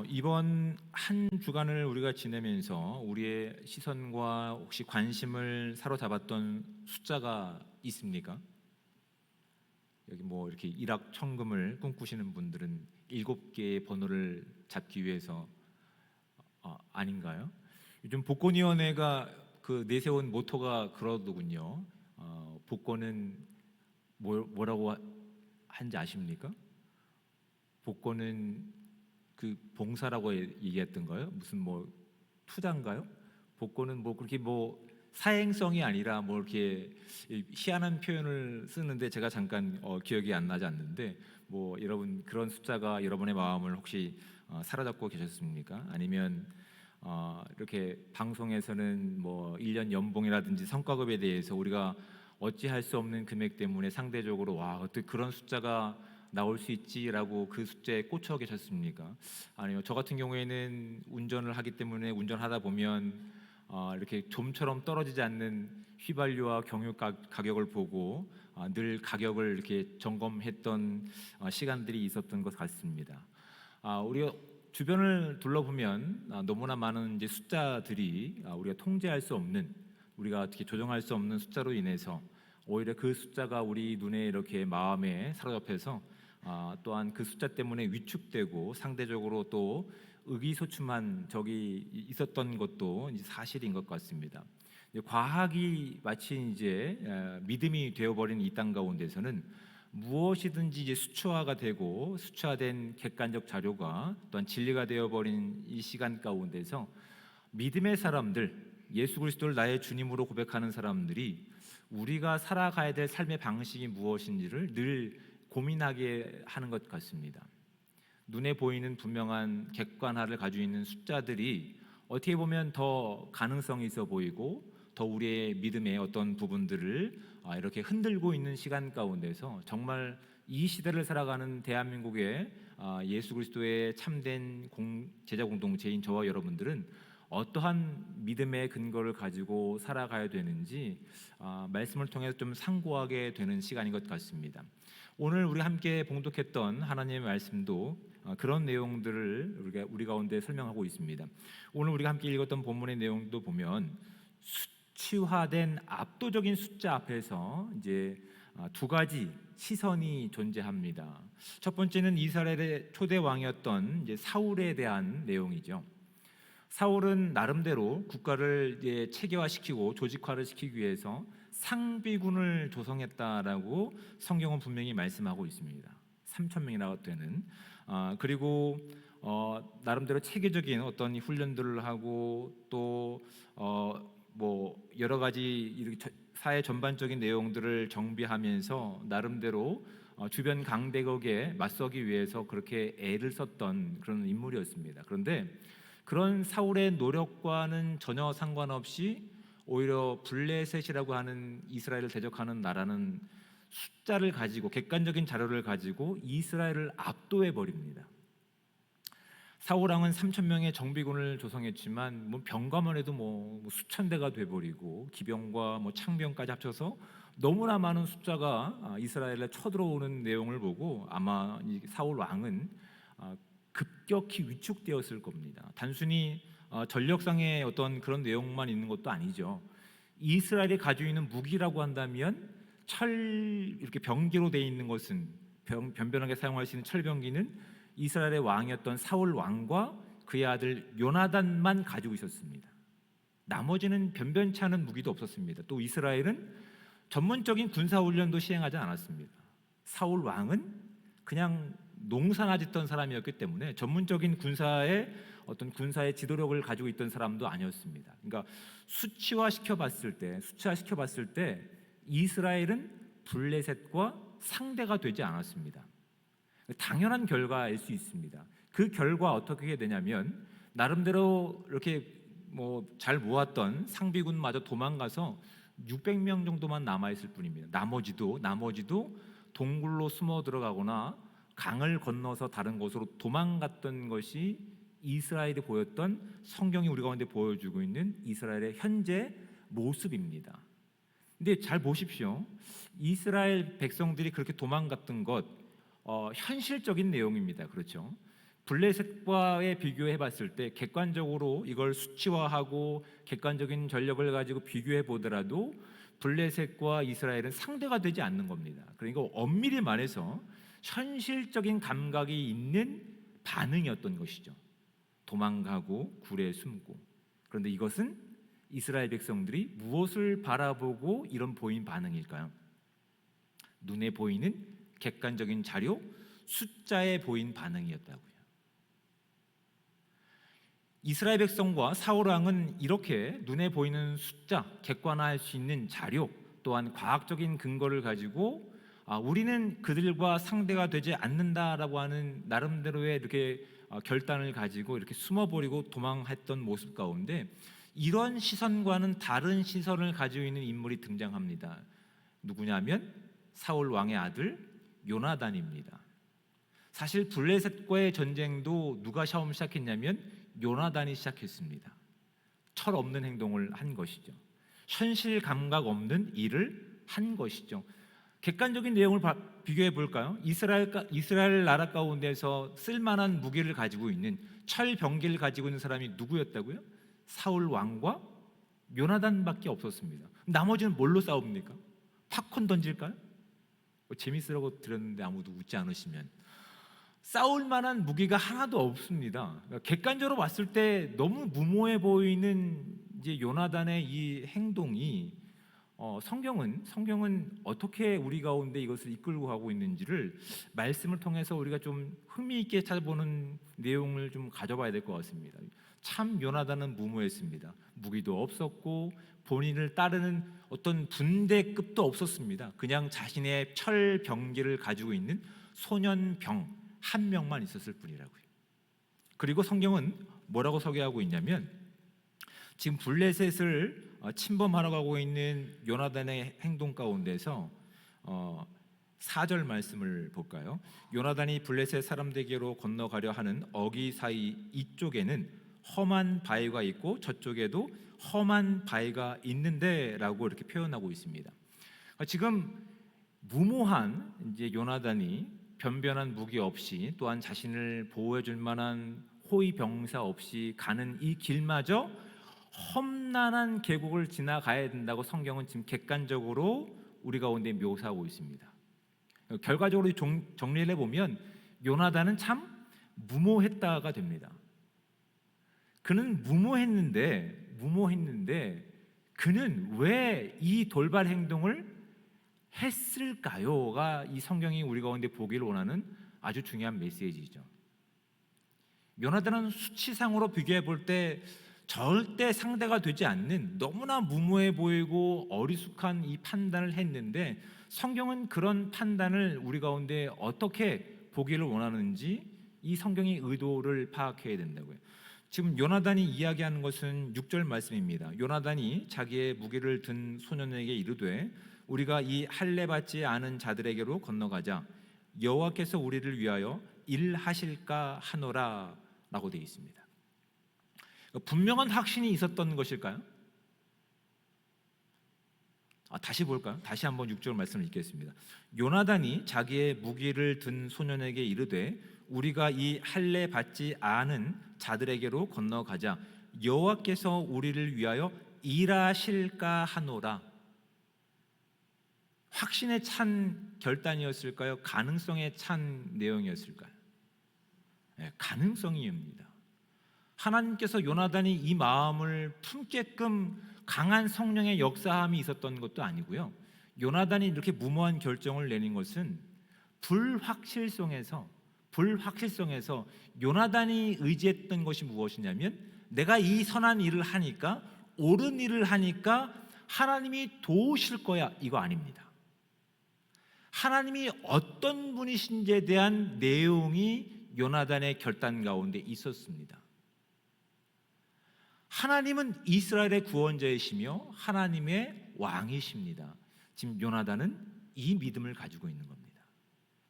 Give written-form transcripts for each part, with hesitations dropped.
이번 한 주간을 우리가 지내면서 우리의 시선과 혹시 관심을 사로잡았던 숫자가 있습니까? 여기 뭐 이렇게 일확천금을 꿈꾸시는 분들은 7개의 번호를 잡기 위해서 아닌가요? 요즘 복권위원회가 내세운 모토가 그러더군요. 복권은 뭐라고 한지 아십니까? 복권은 봉사라고 얘기했던가요? 무슨 뭐 투자인가요? 복권은 뭐 그렇게 뭐 사행성이 아니라 뭐 이렇게 희한한 표현을 쓰는데 제가 잠깐 기억이 안 나지 않는데, 뭐 여러분 그런 숫자가 여러분의 마음을 혹시 사로잡고 계셨습니까? 아니면 이렇게 방송에서는 뭐 1년 연봉이라든지 성과급에 대해서 우리가 어찌할 수 없는 금액 때문에 상대적으로 어떻게 그런 숫자가 나올 수 있지라고 그 숫자에 꽂혀 계셨습니까? 아니요, 저 같은 경우에는 운전을 하기 때문에 운전하다 보면 이렇게 좀처럼 떨어지지 않는 휘발유와 경유 가격을 보고 늘 가격을 이렇게 점검했던 시간들이 있었던 것 같습니다. 우리가 주변을 둘러보면 너무나 많은 이제 숫자들이 우리가 통제할 수 없는, 우리가 어떻게 조정할 수 없는 숫자로 인해서 오히려 그 숫자가 우리 눈에 이렇게 마음에 사로잡혀서 또한 그 숫자 때문에 위축되고 상대적으로 또 의기소침한 적이 있었던 것도 이제 사실인 것 같습니다. 과학이 마치 이제 믿음이 되어버린 이 땅 가운데서는 무엇이든지 이제 수치화가 되고 수치화된 객관적 자료가 또한 진리가 되어버린 이 시간 가운데서 믿음의 사람들, 예수 그리스도를 나의 주님으로 고백하는 사람들이 우리가 살아가야 될 삶의 방식이 무엇인지를 늘 고민하게 하는 것 같습니다. 눈에 보이는 분명한 객관화를 가지고 있는 숫자들이 어떻게 보면 더 가능성이 있어 보이고 더 우리의 믿음의 어떤 부분들을 이렇게 흔들고 있는 시간 가운데서 정말 이 시대를 살아가는 대한민국의 예수 그리스도의 참된 제자 공동체인 저와 여러분들은 어떠한 믿음의 근거를 가지고 살아가야 되는지 말씀을 통해서 좀 상고하게 되는 시간인 것 같습니다. 오늘 우리 함께 봉독했던 하나님의 말씀도 그런 내용들을 우리 가운데 설명하고 있습니다. 오늘 우리가 함께 읽었던 본문의 내용도 보면 수치화된 압도적인 숫자 앞에서 이제 두 가지 시선이 존재합니다. 첫 번째는 이스라엘의 초대 왕이었던 이제 사울에 대한 내용이죠. 사울은 나름대로 국가를 이제 체계화시키고 조직화를 시키기 위해서 상비군을 조성했다라고 성경은 분명히 말씀하고 있습니다. 3,000명이나 되는 그리고 나름대로 체계적인 어떤 훈련들을 하고 또 뭐 여러 가지 이렇게 사회 전반적인 내용들을 정비하면서 나름대로 주변 강대국에 맞서기 위해서 그렇게 애를 썼던 그런 인물이었습니다. 그런데 그런 사울의 노력과는 전혀 상관없이 오히려 블레셋이라고 하는 이스라엘을 대적하는 나라는 숫자를 가지고 객관적인 자료를 가지고 이스라엘을 압도해 버립니다. 사울 왕은 3,000명의 정비군을 조성했지만 뭐 병가만 해도 뭐 수천 대가 돼 버리고 기병과 뭐 창병까지 합쳐서 너무나 많은 숫자가 이스라엘에 쳐들어오는 내용을 보고 아마 이 사울 왕은 급격히 위축되었을 겁니다. 단순히 전력상의 어떤 그런 내용만 있는 것도 아니죠. 이스라엘이 가지고 있는 무기라고 한다면 이렇게 병기로 되어 있는 것은 변변하게 사용할 수 있는 철병기는 이스라엘의 왕이었던 사울 왕과 그의 아들 요나단만 가지고 있었습니다. 나머지는 변변치 않은 무기도 없었습니다. 또 이스라엘은 전문적인 군사 훈련도 시행하지 않았습니다. 사울 왕은 그냥 농사나 짓던 사람이었기 때문에 전문적인 군사의 지도력을 가지고 있던 사람도 아니었습니다. 그러니까 수치화시켜 봤을 때 이스라엘은 블레셋과 상대가 되지 않았습니다. 당연한 결과일 수 있습니다. 그 결과 어떻게 되냐면 나름대로 이렇게 뭐 잘 모았던 상비군마저 도망가서 600명 정도만 남아 있을 뿐입니다. 나머지도 동굴로 숨어 들어가거나 강을 건너서 다른 곳으로 도망갔던 것이 이스라엘이 보였던, 성경이 우리 가운데 보여주고 있는 이스라엘의 현재 모습입니다. 근데 잘 보십시오. 이스라엘 백성들이 그렇게 도망갔던 것 현실적인 내용입니다. 그렇죠? 블레셋과의 비교해 봤을 때 객관적으로 이걸 수치화하고 객관적인 전력을 가지고 비교해 보더라도 블레셋과 이스라엘은 상대가 되지 않는 겁니다. 그러니까 엄밀히 말해서 현실적인 감각이 있는 반응이었던 것이죠. 도망가고 굴에 숨고. 그런데 이것은 이스라엘 백성들이 무엇을 바라보고 이런 보인 반응일까요? 눈에 보이는 객관적인 자료, 숫자에 보인 반응이었다고요. 이스라엘 백성과 사울 왕은 이렇게 눈에 보이는 숫자, 객관화할 수 있는 자료, 또한 과학적인 근거를 가지고 우리는 그들과 상대가 되지 않는다라고 하는 나름대로의 이렇게 결단을 가지고 이렇게 숨어버리고 도망했던 모습 가운데 이런 시선과는 다른 시선을 가지고 있는 인물이 등장합니다. 누구냐면 사울 왕의 아들 요나단입니다. 사실 블레셋과의 전쟁도 누가 처음 시작했냐면 요나단이 시작했습니다. 철없는 행동을 한 것이죠. 현실 감각 없는 일을 한 것이죠. 객관적인 내용을 비교해 볼까요? 이스라엘 나라 가운데서 쓸만한 무기를 가지고 있는 철병기를 가지고 있는 사람이 누구였다고요? 사울 왕과 요나단밖에 없었습니다. 나머지는 뭘로 싸웁니까? 팝콘 던질까요? 재밌으라고 들었는데 아무도 웃지 않으시면 싸울 만한 무기가 하나도 없습니다. 그러니까 객관적으로 봤을 때 너무 무모해 보이는 이제 요나단의 이 행동이 성경은 어떻게 우리 가운데 이것을 이끌고 가고 있는지를 말씀을 통해서 우리가 좀 흥미 있게 찾아보는 내용을 좀 가져봐야 될 것 같습니다. 참 요나단은 무모했습니다. 무기도 없었고 본인을 따르는 어떤 군대급도 없었습니다. 그냥 자신의 철병기를 가지고 있는 소년병 한 명만 있었을 뿐이라고요. 그리고 성경은 뭐라고 소개하고 있냐면 지금 블레셋을 침범하러 가고 있는 요나단의 행동 가운데서 4절 말씀을 볼까요? 요나단이 블레셋 사람들에게로 건너가려 하는 어기 사이 이쪽에는 험한 바위가 있고 저쪽에도 험한 바위가 있는데 라고 이렇게 표현하고 있습니다. 지금 무모한 이제 요나단이 변변한 무기 없이 또한 자신을 보호해 줄 만한 호위병사 없이 가는 이 길마저 험난한 계곡을 지나가야 된다고 성경은 지금 객관적으로 우리 가운데 묘사하고 있습니다. 결과적으로 정리를 해보면 요나단은 참 무모했다가 됩니다. 그는 무모했는데 그는 왜 이 돌발 행동을 했을까요가 이 성경이 우리 가운데 보기를 원하는 아주 중요한 메시지죠. 요나단은 수치상으로 비교해 볼 때 절대 상대가 되지 않는 너무나 무모해 보이고 어리숙한 이 판단을 했는데 성경은 그런 판단을 우리 가운데 어떻게 보기를 원하는지 이 성경의 의도를 파악해야 된다고요. 지금 요나단이 이야기하는 것은 6절 말씀입니다. 요나단이 자기의 무기를 든 소년에게 이르되 우리가 이 할례 받지 않은 자들에게로 건너가자 여호와께서 우리를 위하여 일하실까 하노라 라고 되어 있습니다. 분명한 확신이 있었던 것일까요? 다시 볼까요? 다시 한번 6절 말씀을 읽겠습니다. 요나단이 자기의 무기를 든 소년에게 이르되 우리가 이 할례 받지 않은 자들에게로 건너가자 여호와께서 우리를 위하여 일하실까 하노라. 확신에 찬 결단이었을까요? 가능성에 찬 내용이었을까요? 네, 가능성입니다. 하나님께서 요나단이 이 마음을 품게끔 강한 성령의 역사함이 있었던 것도 아니고요. 요나단이 이렇게 무모한 결정을 내린 것은 불확실성에서 요나단이 의지했던 것이 무엇이냐면 내가 이 선한 일을 하니까 옳은 일을 하니까 하나님이 도우실 거야 이거 아닙니다. 하나님이 어떤 분이신지에 대한 내용이 요나단의 결단 가운데 있었습니다. 하나님은 이스라엘의 구원자이시며 하나님의 왕이십니다. 지금 요나단은 이 믿음을 가지고 있는 겁니다.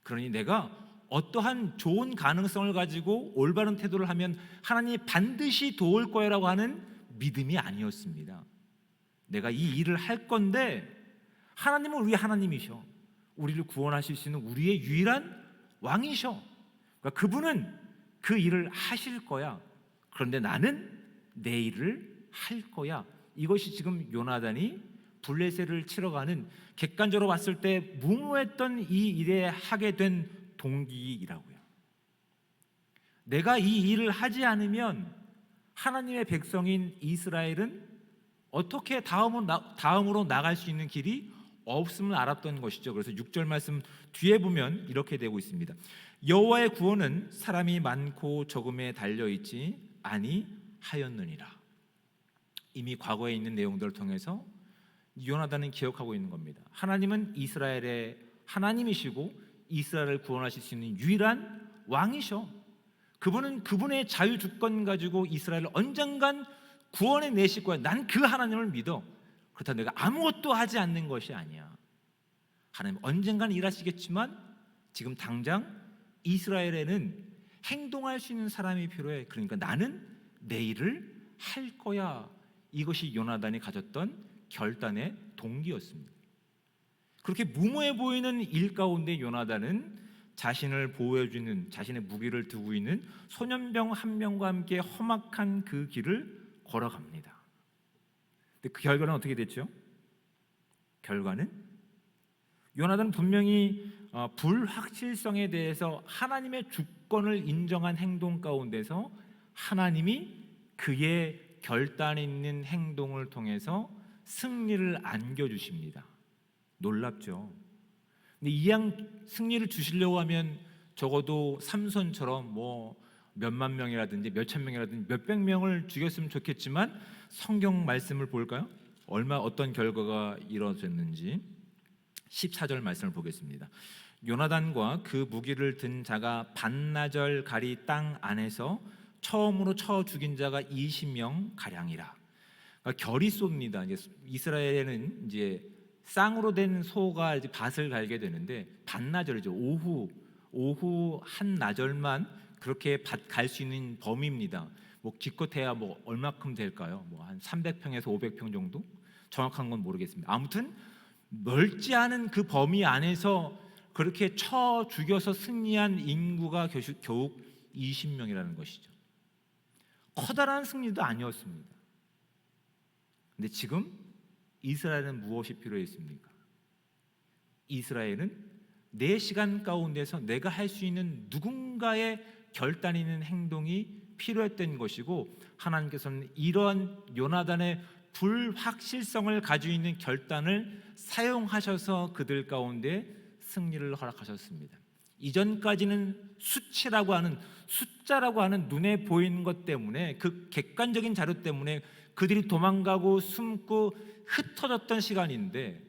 그러니 내가 어떠한 좋은 가능성을 가지고 올바른 태도를 하면 하나님이 반드시 도울 거라고 하는 믿음이 아니었습니다. 내가 이 일을 할 건데 하나님은 우리 하나님이셔. 우리를 구원하실 수 있는 우리의 유일한 왕이셔. 그러니까 그분은 그 일을 하실 거야. 그런데 나는 내 일을 할 거야. 이것이 지금 요나단이 블레셋을 치러 가는, 객관적으로 봤을 때 무모했던 이 일에 하게 된 동기이라고요. 내가 이 일을 하지 않으면 하나님의 백성인 이스라엘은 어떻게 다음으로 나갈 수 있는 길이 없음을 알았던 것이죠. 그래서 6절 말씀 뒤에 보면 이렇게 되고 있습니다. 여호와의 구원은 사람이 많고 적음에 달려있지 아니하였느니라. 이미 과거에 있는 내용들을 통해서 요나단은 기억하고 있는 겁니다. 하나님은 이스라엘의 하나님이시고 이스라엘을 구원하실 수 있는 유일한 왕이셔. 그분은 그분의 자유 주권 가지고 이스라엘을 언젠간 구원해 내실 거야. 난 그 하나님을 믿어. 그렇다 내가 아무것도 하지 않는 것이 아니야. 하나님 언젠간 일하시겠지만 지금 당장 이스라엘에는 행동할 수 있는 사람이 필요해. 그러니까 나는 내 일을 할 거야. 이것이 요나단이 가졌던 결단의 동기였습니다. 그렇게 무모해 보이는 일 가운데 요나단은 자신을 보호해주는, 자신의 무기를 두고 있는 소년병 한 명과 함께 험악한 그 길을 걸어갑니다. 근데 그 결과는 어떻게 됐죠? 결과는 요나단은 분명히 불확실성에 대해서 하나님의 주권을 인정한 행동 가운데서 하나님이 그의 결단 있는 행동을 통해서 승리를 안겨주십니다. 놀랍죠. 근데 이왕 승리를 주시려고 하면 적어도 삼손처럼 뭐 몇만 명이라든지 몇천 명이라든지 몇백 명을 죽였으면 좋겠지만 성경 말씀을 볼까요? 어떤 결과가 이루어졌는지 14절 말씀을 보겠습니다. 요나단과 그 무기를 든 자가 반나절 가리 땅 안에서 처음으로 쳐 죽인 자가 20명 가량이라. 그러니까 결이 쏩니다. 이스라엘에는 이제 쌍으로 된 소가 이제 밭을 갈게 되는데 반나절이죠. 오후 한 나절만 그렇게 밭 갈 수 있는 범위입니다. 뭐 기껏해야 뭐 얼마큼 될까요? 뭐 한 300평에서 500평 정도? 정확한 건 모르겠습니다. 아무튼 넓지 않은 그 범위 안에서 그렇게 쳐 죽여서 승리한 인구가 겨우 20명이라는 것이죠. 커다란 승리도 아니었습니다. 근데 지금 이스라엘은 무엇이 필요했습니까? 이스라엘은 내 시간 가운데서 내가 할 수 있는 누군가의 결단 있는 행동이 필요했던 것이고, 하나님께서는 이러한 요나단의 불확실성을 가지고 있는 결단을 사용하셔서 그들 가운데 승리를 허락하셨습니다. 이전까지는 수치라고 하는, 숫자라고 하는 눈에 보이는 것 때문에, 그 객관적인 자료 때문에 그들이 도망가고 숨고 흩어졌던 시간인데,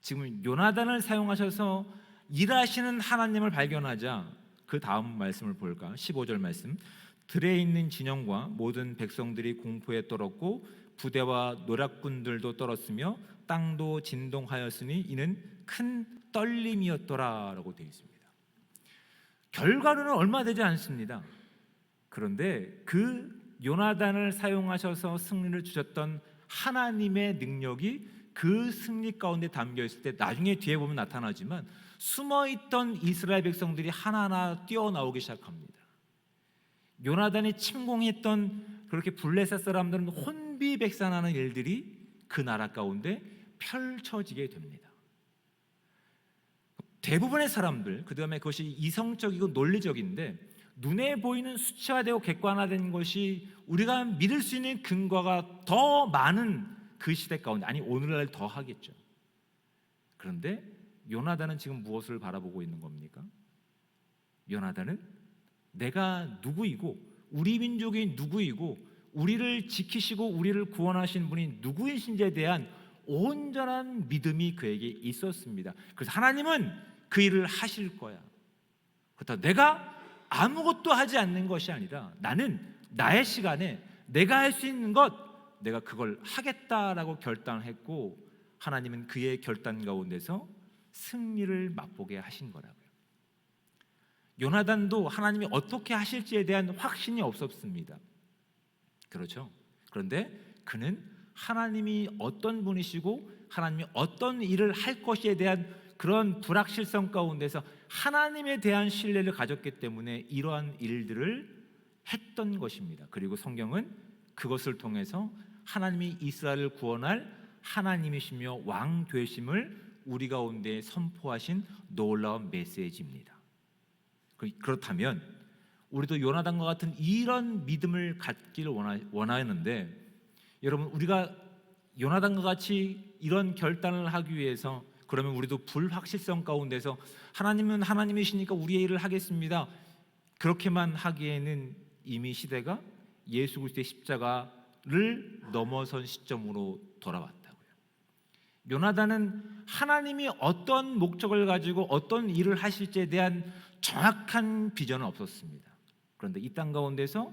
지금 요나단을 사용하셔서 일하시는 하나님을 발견하자 그 다음 말씀을 볼까? 15절 말씀. 들에 있는 진영과 모든 백성들이 공포에 떨었고 부대와 노략군들도 떨었으며 땅도 진동하였으니 이는 큰 떨림이었더라라고 되어 있습니다. 결과로는 얼마 되지 않습니다. 그런데 그 요나단을 사용하셔서 승리를 주셨던 하나님의 능력이 그 승리 가운데 담겨 있을 때, 나중에 뒤에 보면 나타나지만 숨어있던 이스라엘 백성들이 하나하나 뛰어나오기 시작합니다. 요나단이 침공했던 그렇게 블레셋 사람들은 혼비백산하는 일들이 그 나라 가운데 펼쳐지게 됩니다. 대부분의 사람들, 그 다음에 그것이 이성적이고 논리적인데 눈에 보이는 수치화되고 객관화된 것이 우리가 믿을 수 있는 근거가 더 많은 그 시대 가운데, 아니 오늘날 더 하겠죠. 그런데 요나단은 지금 무엇을 바라보고 있는 겁니까? 요나단은 내가 누구이고 우리 민족이 누구이고 우리를 지키시고 우리를 구원하신 분이 누구이신지에 대한 온전한 믿음이 그에게 있었습니다. 그래서 하나님은 그 일을 하실 거야. 그렇다고 내가 아무것도 하지 않는 것이 아니라 나는 나의 시간에 내가 할 수 있는 것, 내가 그걸 하겠다라고 결단했고, 하나님은 그의 결단 가운데서 승리를 맛보게 하신 거라고요. 요나단도 하나님이 어떻게 하실지에 대한 확신이 없었습니다. 그렇죠? 그런데 그는 하나님이 어떤 분이시고 하나님이 어떤 일을 할 것에 대한 그런 불확실성 가운데서 하나님에 대한 신뢰를 가졌기 때문에 이러한 일들을 했던 것입니다. 그리고 성경은 그것을 통해서 하나님이 이스라엘을 구원할 하나님이시며 왕 되심을 우리 가운데 선포하신 놀라운 메시지입니다. 그렇다면 우리도 요나단과 같은 이런 믿음을 갖기를 원하는데, 여러분, 우리가 요나단과 같이 이런 결단을 하기 위해서, 그러면 우리도 불확실성 가운데서 하나님은 하나님이시니까 우리의 일을 하겠습니다, 그렇게만 하기에는 이미 시대가 예수 그리스도의 십자가를 넘어선 시점으로 돌아왔다고요. 요나단은 하나님이 어떤 목적을 가지고 어떤 일을 하실지에 대한 정확한 비전은 없었습니다. 그런데 이 땅 가운데서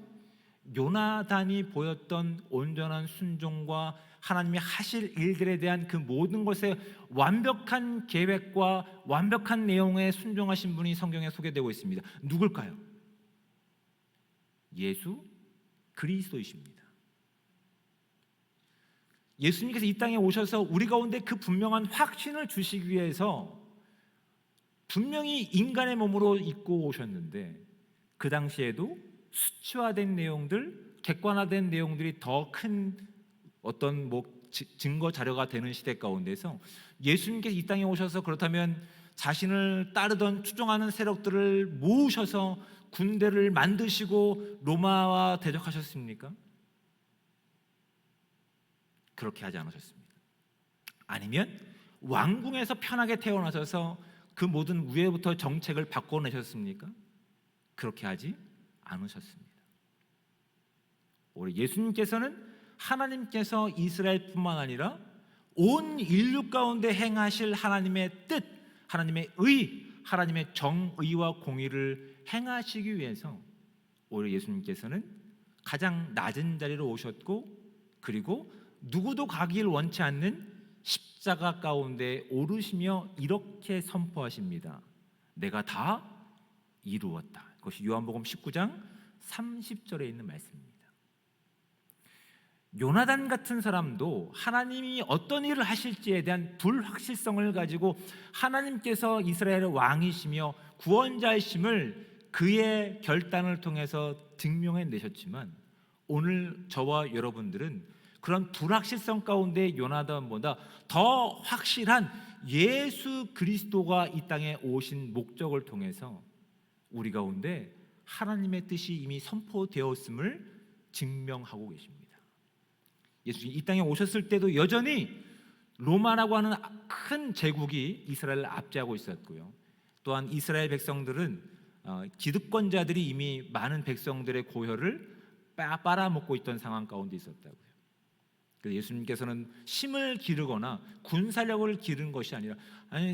요나단이 보였던 온전한 순종과 하나님이 하실 일들에 대한 그 모든 것의 완벽한 계획과 완벽한 내용에 순종하신 분이 성경에 소개되고 있습니다. 누굴까요? 예수 그리스도이십니다. 예수님께서 이 땅에 오셔서 우리 가운데 그 분명한 확신을 주시기 위해서 분명히 인간의 몸으로 입고 오셨는데, 그 당시에도 수치화된 내용들, 객관화된 내용들이 더 큰 어떤 증거 자료가 되는 시대 가운데서 예수님께서 이 땅에 오셔서 그렇다면 자신을 따르던 추종하는 세력들을 모으셔서 군대를 만드시고 로마와 대적하셨습니까? 그렇게 하지 않으셨습니다. 아니면 왕궁에서 편하게 태어나셔서 그 모든 위에부터 정책을 바꿔내셨습니까? 그렇게 하지 않으셨습니다. 오히려 예수님께서는 하나님께서 이스라엘뿐만 아니라 온 인류 가운데 행하실 하나님의 뜻, 하나님의 의, 하나님의 정의와 공의를 행하시기 위해서 오히려 예수님께서는 가장 낮은 자리로 오셨고, 그리고 누구도 가길 원치 않는 십자가 가운데 오르시며 이렇게 선포하십니다. 내가 다 이루었다. 그것이 요한복음 19장 30절에 있는 말씀입니다. 요나단 같은 사람도 하나님이 어떤 일을 하실지에 대한 불확실성을 가지고 하나님께서 이스라엘의 왕이시며 구원자이심을 그의 결단을 통해서 증명해 내셨지만, 오늘 저와 여러분들은 그런 불확실성 가운데 요나단보다 더 확실한 예수 그리스도가 이 땅에 오신 목적을 통해서 우리 가운데 하나님의 뜻이 이미 선포되었음을 증명하고 계십니다. 예수님이 이 땅에 오셨을 때도 여전히 로마라고 하는 큰 제국이 이스라엘을 압제하고 있었고요. 또한 이스라엘 백성들은 기득권자들이 이미 많은 백성들의 고혈을 빨아먹고 있던 상황 가운데 있었다고요. 그래서 예수님께서는 힘을 기르거나 군사력을 기른 것이 아니라,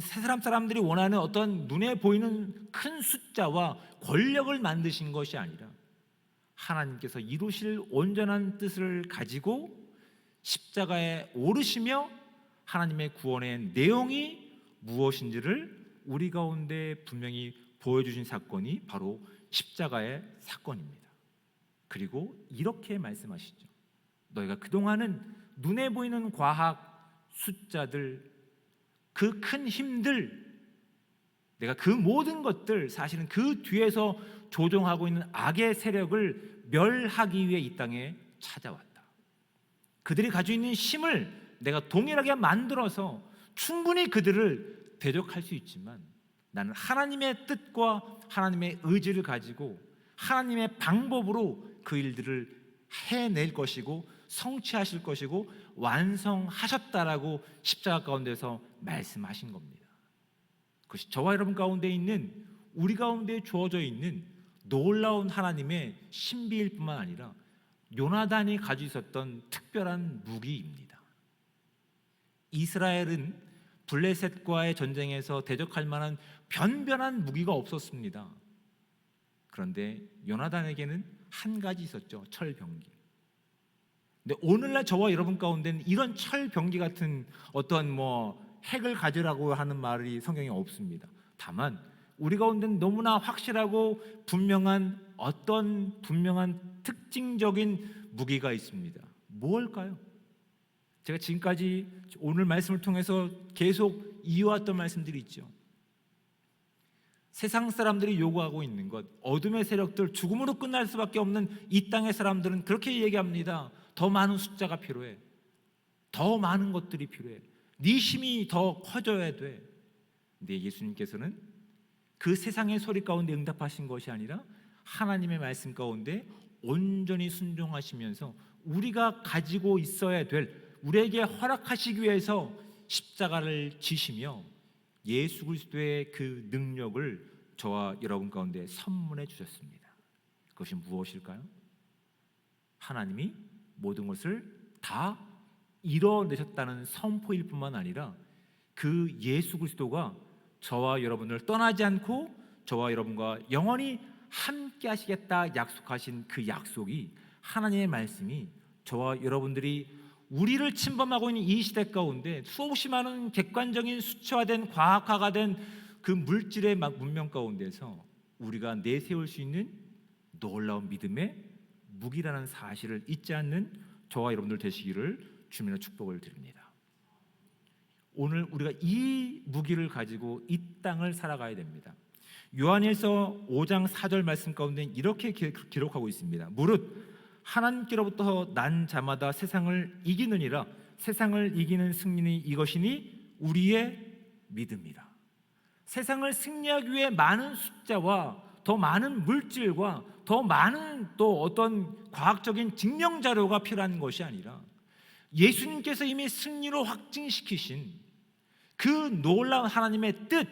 세상 사람들이 원하는 어떤 눈에 보이는 큰 숫자와 권력을 만드신 것이 아니라 하나님께서 이루실 온전한 뜻을 가지고 십자가에 오르시며 하나님의 구원의 내용이 무엇인지를 우리 가운데 분명히 보여주신 사건이 바로 십자가의 사건입니다. 그리고 이렇게 말씀하시죠. 너희가 그동안은 눈에 보이는 과학, 숫자들, 그 큰 힘들, 내가 그 모든 것들, 사실은 그 뒤에서 조종하고 있는 악의 세력을 멸하기 위해 이 땅에 찾아왔다. 그들이 가지고 있는 힘을 내가 동일하게 만들어서 충분히 그들을 대적할 수 있지만, 나는 하나님의 뜻과 하나님의 의지를 가지고 하나님의 방법으로 그 일들을 해낼 것이고 성취하실 것이고 완성하셨다라고 십자가 가운데서 말씀하신 겁니다. 그것이 저와 여러분 가운데 있는, 우리 가운데 주어져 있는 놀라운 하나님의 신비일 뿐만 아니라 요나단이 가지고 있었던 특별한 무기입니다. 이스라엘은 블레셋과의 전쟁에서 대적할 만한 변변한 무기가 없었습니다. 그런데 요나단에게는 한 가지 있었죠. 철병기. 근데 오늘날 저와 여러분 가운데는 이런 철병기 같은 어떤 핵을 가지라고 하는 말이 성경에 없습니다. 다만 우리 가운데는 너무나 확실하고 분명한 특징적인 무기가 있습니다. 뭘까요? 제가 지금까지 오늘 말씀을 통해서 계속 이어왔던 말씀들이 있죠. 세상 사람들이 요구하고 있는 것, 어둠의 세력들, 죽음으로 끝날 수밖에 없는 이 땅의 사람들은 그렇게 얘기합니다. 더 많은 숫자가 필요해. 더 많은 것들이 필요해. 네 힘이 더 커져야 돼. 근데 예수님께서는 그 세상의 소리 가운데 응답하신 것이 아니라 하나님의 말씀 가운데 온전히 순종하시면서 우리가 가지고 있어야 될, 우리에게 허락하시기 위해서 십자가를 지시며 예수 그리스도의 그 능력을 저와 여러분 가운데 선물해 주셨습니다. 그것이 무엇일까요? 하나님이 모든 것을 다 이뤄내셨다는 선포일 뿐만 아니라 그 예수 그리스도가 저와 여러분을 떠나지 않고 저와 여러분과 영원히 함께 하시겠다 약속하신 그 약속이, 하나님의 말씀이 저와 여러분들이 우리를 침범하고 있는 이 시대 가운데 수없이 많은 객관적인 수치화된 과학화가 된 그 물질의 문명 가운데서 우리가 내세울 수 있는 놀라운 믿음의 무기라는 사실을 잊지 않는 저와 여러분들 되시기를 주님의 축복을 드립니다. 오늘 우리가 이 무기를 가지고 이 땅을 살아가야 됩니다. 요한일서 5장 4절 말씀 가운데 이렇게 기록하고 있습니다. 무릇 하나님께로부터 난 자마다 세상을 이기느니라. 세상을 이기는 승리는 이것이니 우리의 믿음이라. 세상을 승리하기 위해 많은 숫자와 더 많은 물질과 더 많은 또 어떤 과학적인 증명 자료가 필요한 것이 아니라 예수님께서 이미 승리로 확증시키신 그 놀라운 하나님의 뜻,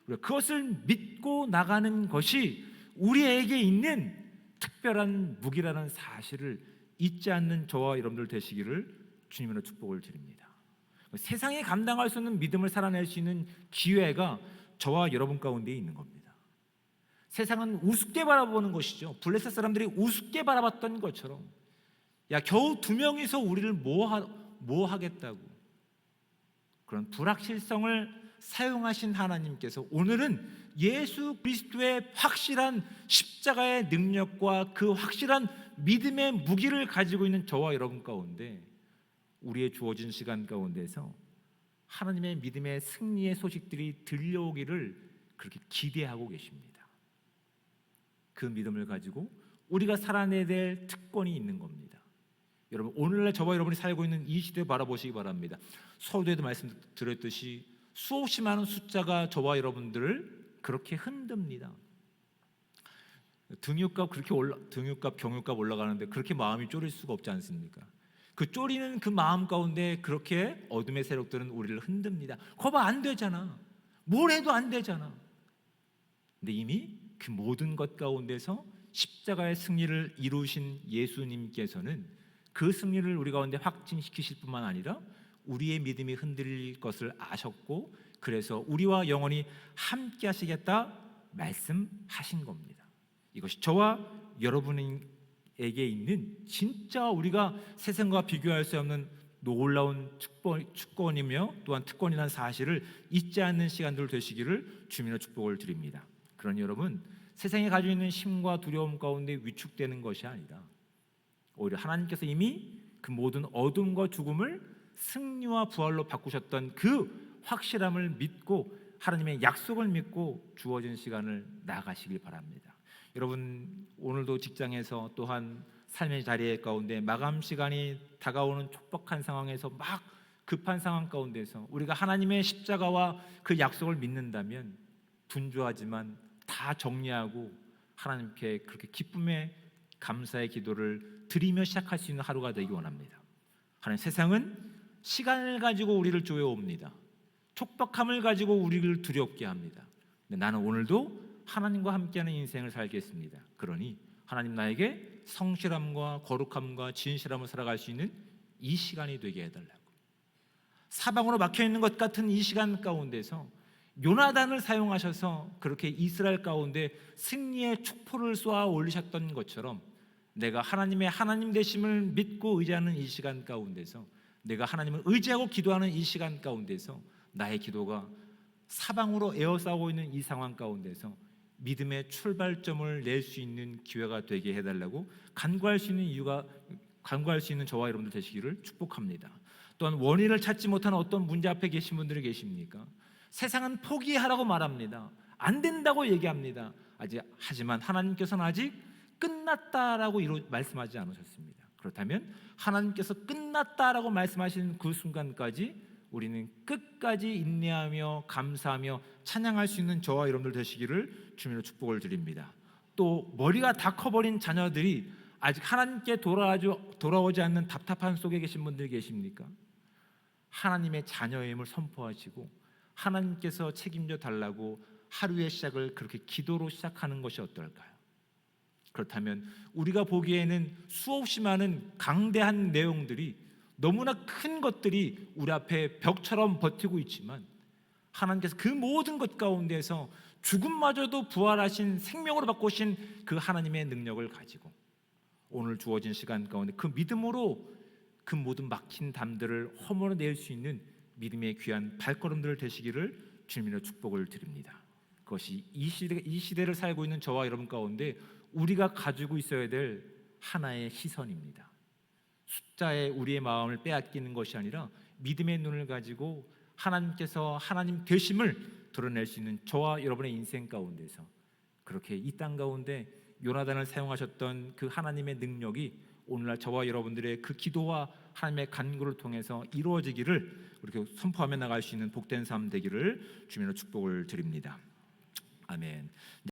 그것을 믿고 나가는 것이 우리에게 있는 특별한 무기라는 사실을 잊지 않는 저와 여러분들 되시기를 주님으로 축복을 드립니다. 세상이 감당할 수 없는 믿음을 살아낼 수 있는 기회가 저와 여러분 가운데 있는 겁니다. 세상은 우습게 바라보는 것이죠. 블레셋 사람들이 우습게 바라봤던 것처럼, 야 겨우 두 명이서 우리를 뭐 하겠다고, 그런 불확실성을 사용하신 하나님께서 오늘은 예수 그리스도의 확실한 십자가의 능력과 그 확실한 믿음의 무기를 가지고 있는 저와 여러분 가운데 우리의 주어진 시간 가운데서 하나님의 믿음의 승리의 소식들이 들려오기를 그렇게 기대하고 계십니다. 그 믿음을 가지고 우리가 살아내야 될 특권이 있는 겁니다. 여러분, 오늘날 저와 여러분이 살고 있는 이 시대에 바라보시기 바랍니다. 서두에도 말씀드렸듯이 수없이 많은 숫자가 저와 여러분들을 그렇게 흔듭니다. 등유값 경유값 올라가는데 그렇게 마음이 쫄일 수가 없지 않습니까? 그 쫄이는 그 마음 가운데 그렇게 어둠의 세력들은 우리를 흔듭니다. 거봐, 안 되잖아. 뭘 해도 안 되잖아. 근데 이미 그 모든 것 가운데서 십자가의 승리를 이루신 예수님께서는 그 승리를 우리 가운데 확증시키실 뿐만 아니라 우리의 믿음이 흔들릴 것을 아셨고, 그래서 우리와 영원히 함께 하시겠다 말씀하신 겁니다. 이것이 저와 여러분에게 있는 진짜 우리가 세상과 비교할 수 없는 놀라운 축권이며 또한 특권이라는 사실을 잊지 않는 시간들 되시기를 주님의 축복을 드립니다. 그러니 여러분, 세상이 가지고 있는 힘과 두려움 가운데 위축되는 것이 아니라 오히려 하나님께서 이미 그 모든 어둠과 죽음을 승리와 부활로 바꾸셨던 그 확실함을 믿고 하나님의 약속을 믿고 주어진 시간을 나가시길 바랍니다. 여러분, 오늘도 직장에서 또한 삶의 자리 가운데 마감 시간이 다가오는 촉박한 상황에서 막 급한 상황 가운데서 우리가 하나님의 십자가와 그 약속을 믿는다면 분주하지만 다 정리하고 하나님께 그렇게 기쁨의 감사의 기도를 드리며 시작할 수 있는 하루가 되기 원합니다. 하나님, 세상은 시간을 가지고 우리를 조여옵니다. 촉박함을 가지고 우리를 두렵게 합니다. 근데 나는 오늘도 하나님과 함께하는 인생을 살겠습니다. 그러니 하나님, 나에게 성실함과 거룩함과 진실함을 살아갈 수 있는 이 시간이 되게 해달라고. 사방으로 막혀있는 것 같은 이 시간 가운데서 요나단을 사용하셔서 그렇게 이스라엘 가운데 승리의 축포를 쏘아 올리셨던 것처럼 내가 하나님의 하나님 되심을 믿고 의지하는 이 시간 가운데서, 내가 하나님을 의지하고 기도하는 이 시간 가운데서 나의 기도가 사방으로 에워싸고 있는 이 상황 가운데서 믿음의 출발점을 낼 수 있는 기회가 되게 해달라고 간구할 수 있는 저와 여러분들 되시기를 축복합니다. 또한 원인을 찾지 못하는 어떤 문제 앞에 계신 분들이 계십니까? 세상은 포기하라고 말합니다. 안 된다고 얘기합니다. 하지만 하나님께서는 아직 끝났다라고 말씀하지 않으셨습니다. 그렇다면 하나님께서 끝났다라고 말씀하시는 그 순간까지 우리는 끝까지 인내하며 감사하며 찬양할 수 있는 저와 여러분들 되시기를 주님으로 축복을 드립니다. 또 머리가 다 커버린 자녀들이 아직 하나님께 돌아오지 않는 답답한 속에 계신 분들 계십니까? 하나님의 자녀임을 선포하시고 하나님께서 책임져 달라고 하루의 시작을 그렇게 기도로 시작하는 것이 어떨까요? 그렇다면 우리가 보기에는 수없이 많은 강대한 내용들이, 너무나 큰 것들이 우리 앞에 벽처럼 버티고 있지만 하나님께서 그 모든 것 가운데서 죽음마저도 부활하신 생명으로 바꾸신 그 하나님의 능력을 가지고 오늘 주어진 시간 가운데 그 믿음으로 그 모든 막힌 담들을 허물어낼 수 있는 믿음의 귀한 발걸음들 되시기를 주님으로 축복을 드립니다. 그것이 이 시대를 살고 있는 저와 여러분 가운데 우리가 가지고 있어야 될 하나의 시선입니다. 숫자에 우리의 마음을 빼앗기는 것이 아니라 믿음의 눈을 가지고 하나님께서 하나님 되심을 드러낼 수 있는 저와 여러분의 인생 가운데서 그렇게 이 땅 가운데 요나단을 사용하셨던 그 하나님의 능력이 오늘날 저와 여러분들의 그 기도와 하나님의 간구를 통해서 이루어지기를 이렇게 선포하며 나갈 수 있는 복된 삶 되기를 주님으로 축복을 드립니다. 아멘.